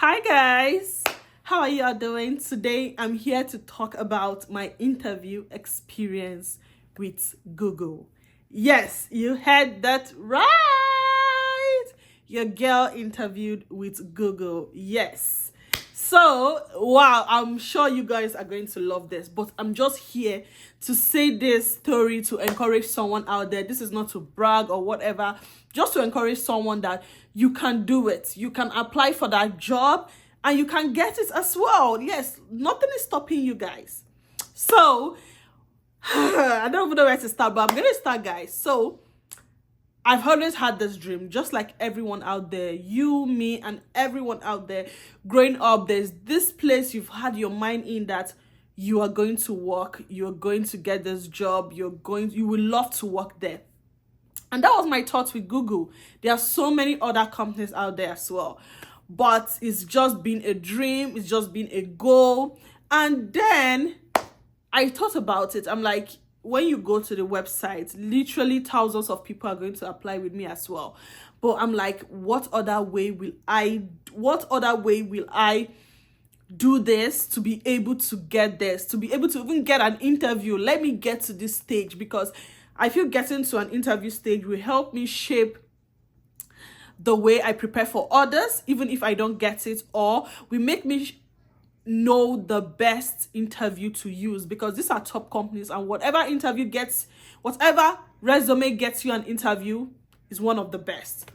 Hi guys, how are you all doing? Today I'm here to talk about my interview experience with Google. Yes, you heard that right. Your girl interviewed with Google. Yes. So, wow, I'm sure you guys are going to love this, but I'm just here to say this story to encourage someone out there. This is not to brag or whatever, just to encourage someone that you can do it. You can apply for that job and you can get it as well. Yes, nothing is stopping you guys. So, I don't even know where to start, but I'm going to start, guys. So, I've always had this dream, just like everyone out there, you, me, and everyone out there. Growing up, there's this place you've had your mind in that you are going to work, you're going to get this job, you will love to work there. And that was my thought with Google. There are so many other companies out there as well. But it's just been a dream, it's just been a goal. And then I thought about it. I'm like, when you go to the website, literally thousands of people are going to apply with me as well. But I'm like, what other way will I do this to be able to get this, to be able to even get an interview? Let me get to this stage, because I feel getting to an interview stage will help me shape the way I prepare for others, even if I don't get it, or will make me know the best interview to use, because these are top companies, and whatever resume gets you an interview is one of the best.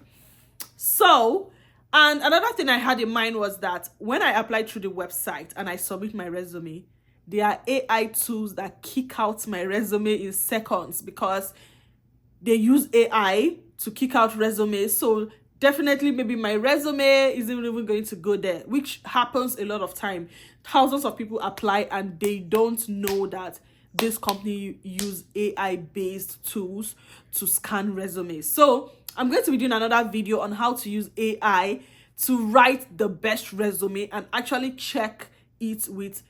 So, and another thing I had in mind was that when I applied through the website and I submit my resume, there are AI tools that kick out my resume in seconds, because they use AI to kick out resumes. So definitely maybe my resume isn't even going to go there, which happens a lot of time. Thousands of people apply and they don't know that this company use AI based tools to scan resumes. So I'm going to be doing another video on how to use AI to write the best resume and actually check it with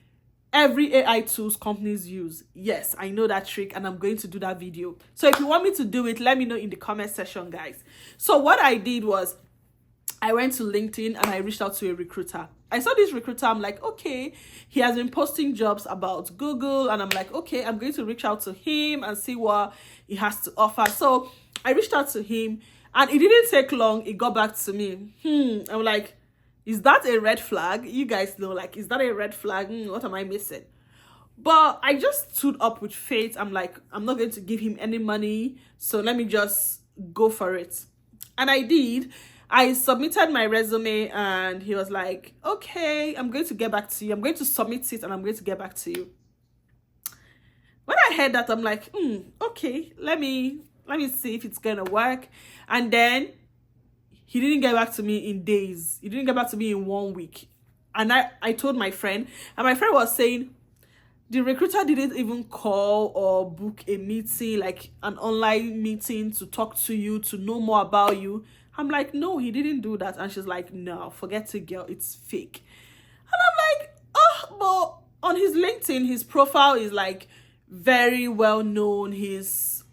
every AI tools companies use. Yes, I know that trick, and I'm going to do that video. So if you want me to do it, let me know in the comment section, guys. So what I did was I went to LinkedIn and I reached out to a recruiter. I saw this recruiter. I'm like, okay, he has been posting jobs about Google, and I'm like, okay, I'm going to reach out to him and see what he has to offer. So I reached out to him, and it didn't take long. He got back to me. I'm like, is that a red flag? You guys know, like, is that a red flag? What am I missing? But I just stood up with faith. I'm like, I'm not going to give him any money, so let me just go for it. And I did. I submitted my resume and he was like, okay, I'm going to get back to you. I'm going to submit it and I'm going to get back to you. When I heard that, I'm like, okay, let me see if it's gonna work. And then he didn't get back to me in days. He didn't get back to me in 1 week. And I told my friend, and my friend was saying, the recruiter didn't even call or book a meeting, like an online meeting to talk to you, to know more about you. I'm like, no, he didn't do that. And she's like, no, forget it, girl, it's fake. And I'm like, oh, but on his LinkedIn, his profile is like very well known. He's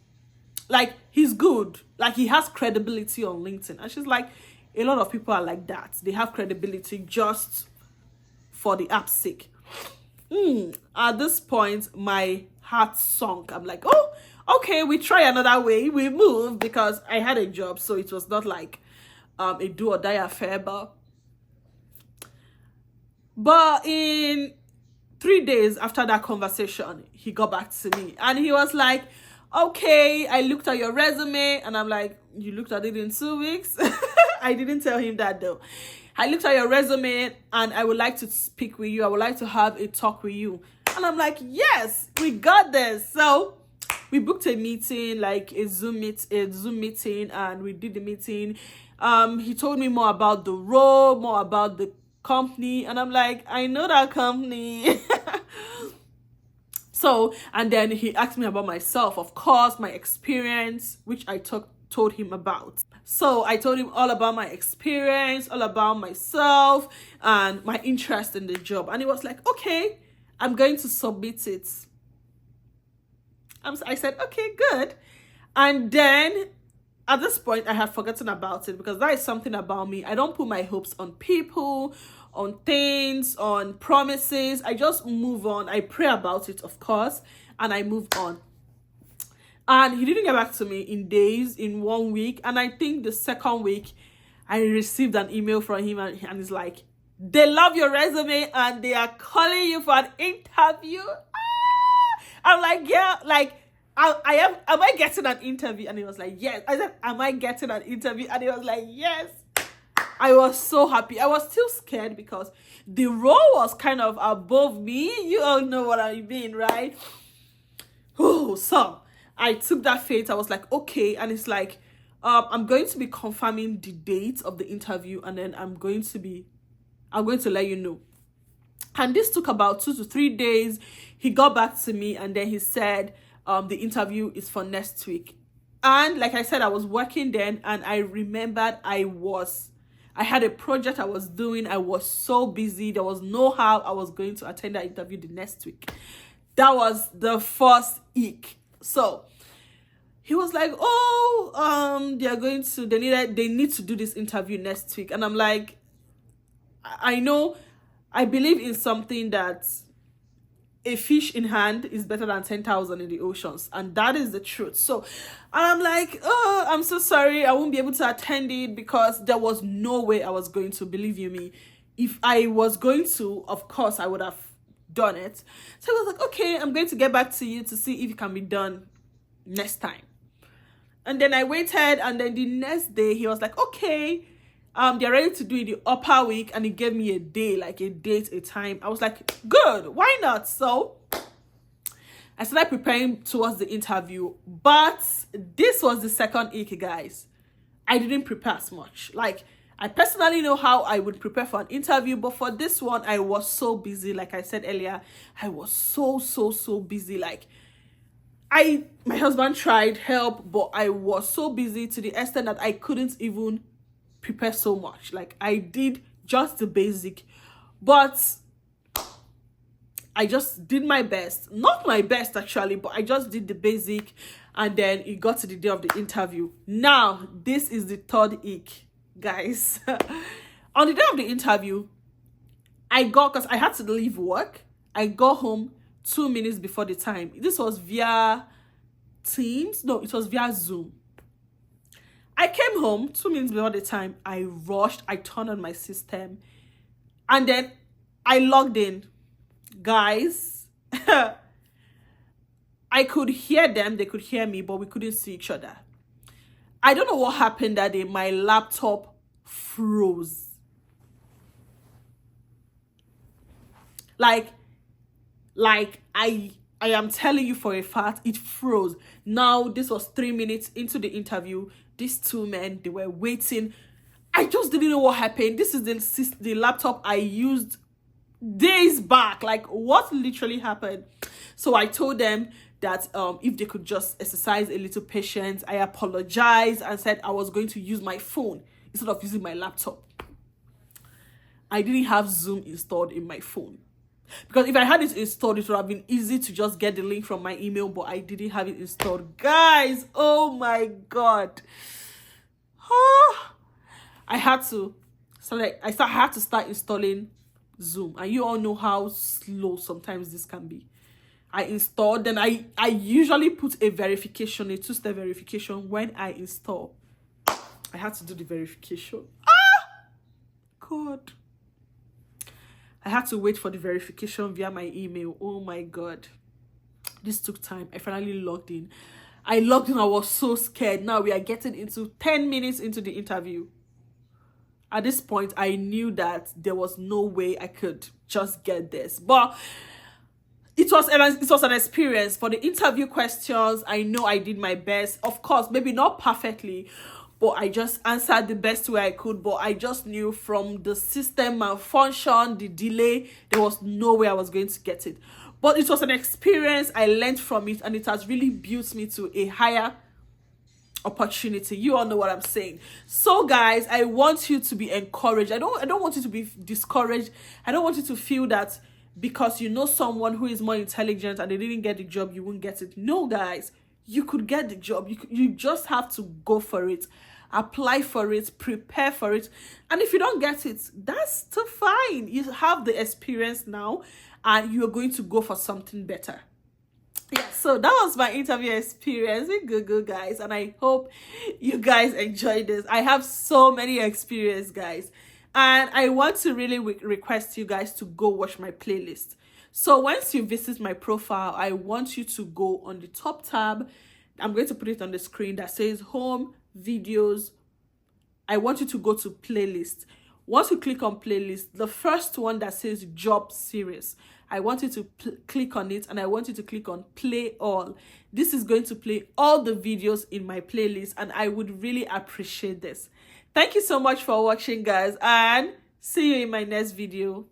good. Like, he has credibility on LinkedIn. And she's like, a lot of people are like that. They have credibility just for the app's sake. At this point, my heart sunk. I'm like, oh, okay, we try another way. We move, because I had a job, so it was not like a do or die affair. But in 3 days after that conversation, he got back to me and he was like, okay, I looked at your resume. And I'm like, you looked at it in 2 weeks? I didn't tell him that though. I looked at your resume and I would like to speak with you. I would like to have a talk with you. And I'm like, yes, we got this. So we booked a meeting, like a Zoom meeting, and we did the meeting. He told me more about the role, more about the company, and I'm like, I know that company. So, and then he asked me about myself, of course, my experience, which I told him about. So I told him all about my experience, all about myself, and my interest in the job. And he was like, okay, I'm going to submit it. I said, okay, good. And then at this point, I had forgotten about it, because that is something about me. I don't put my hopes on people things, on promises. I just move on. I pray about it, of course, and I move on. And he didn't get back to me in days, in 1 week. And I think the second week, I received an email from him, and he's like, they love your resume and they are calling you for an interview. I'm like, yeah, like, am I getting an interview? And he was like, yes. I said, am I getting an interview? And he was like, yes. I was so happy. I was still scared because the role was kind of above me. You all know what I mean, right? Oh, so I took that faith. I was like, okay. And it's like, I'm going to be confirming the date of the interview, and then I'm going to let you know. And this took about 2 to 3 days. He got back to me, and then he said, the interview is for next week. And like I said, I was working then, and I remembered I had a project I was doing. I was so busy. There was no how I was going to attend that interview the next week. That was the first ick. So he was like, oh, they need to do this interview next week. And I'm like, I believe in something that a fish in hand is better than 10,000 in the oceans. And that is the truth. So, and I'm like, oh, I'm so sorry. I won't be able to attend it because there was no way I was going to, believe you me. If I was going to, of course, I would have done it. So I was like, okay, I'm going to get back to you to see if it can be done next time. And then I waited, and then the next day he was like, okay, they're ready to do it the upper week, and he gave me a day, like a date, a time. I was like, good, why not? So I started preparing towards the interview, but this was the second ick, guys. I didn't prepare as much. Like, I personally know how I would prepare for an interview, but for this one, I was so busy. Like I said earlier, I was so busy. Like, my husband tried help, but I was so busy to the extent that I couldn't even prepare so much. Like, I did just the basic, but I just did my best. Not my best actually, but I just did the basic, and then it got to the day of the interview. Now, this is the third ick, guys. On the day of the interview, because I had to leave work, I got home 2 minutes before the time. This was via Teams. No, it was via Zoom. I came home 2 minutes before the time. I rushed. I turned on my system. And then I logged in. Guys, I could hear them. They could hear me, but we couldn't see each other. I don't know what happened that day. My laptop froze. Like I am telling you for a fact, it froze. Now, this was 3 minutes into the interview. These two men, they were waiting. I just didn't know what happened. This is the laptop I used days back. Like, what literally happened? So I told them that if they could just exercise a little patience. I apologized and said I was going to use my phone instead of using my laptop. I didn't have Zoom installed in my phone. Because if I had it installed, it would have been easy to just get the link from my email, but I didn't have it installed. Guys, oh my God. I had to start installing Zoom. And you all know how slow sometimes this can be. I installed, then I usually put a verification, a 2-step verification when I install. I had to do the verification. God. I had to wait for the verification via my email. Oh my God. This took time. I finally logged in. I was so scared. Now we are getting into 10 minutes into the interview. At this point, I knew that there was no way I could just get this. But it was an experience. For the interview questions, I know I did my best. Of course, maybe not perfectly, but I just answered the best way I could. But I just knew from the system malfunction, the delay, there was no way I was going to get it. But it was an experience. I learned from it, and it has really built me to a higher opportunity. You all know what I'm saying. So guys, I want you to be encouraged. I don't want you to be discouraged. I don't want you to feel that because you know someone who is more intelligent and they didn't get the job, you won't get it. No, guys, you could get the job. You just have to go for it. apply for it, prepare for it. And if you don't get it, that's still fine. You have the experience now and you're going to go for something better. Yeah, so that was my interview experience with Google, guys, and I hope you guys enjoyed this. I have so many experience, guys, and I want to really request you guys to go watch my playlist. So once you visit my profile, I want you to go on the top tab. I'm going to put it on the screen that says home videos. I want you to go to playlist. Once you click on playlist, the first one that says job series, I want you to click on it, and I want you to click on play all. This is going to play all the videos in my playlist, and I would really appreciate this. Thank you so much for watching, guys, and see you in my next video.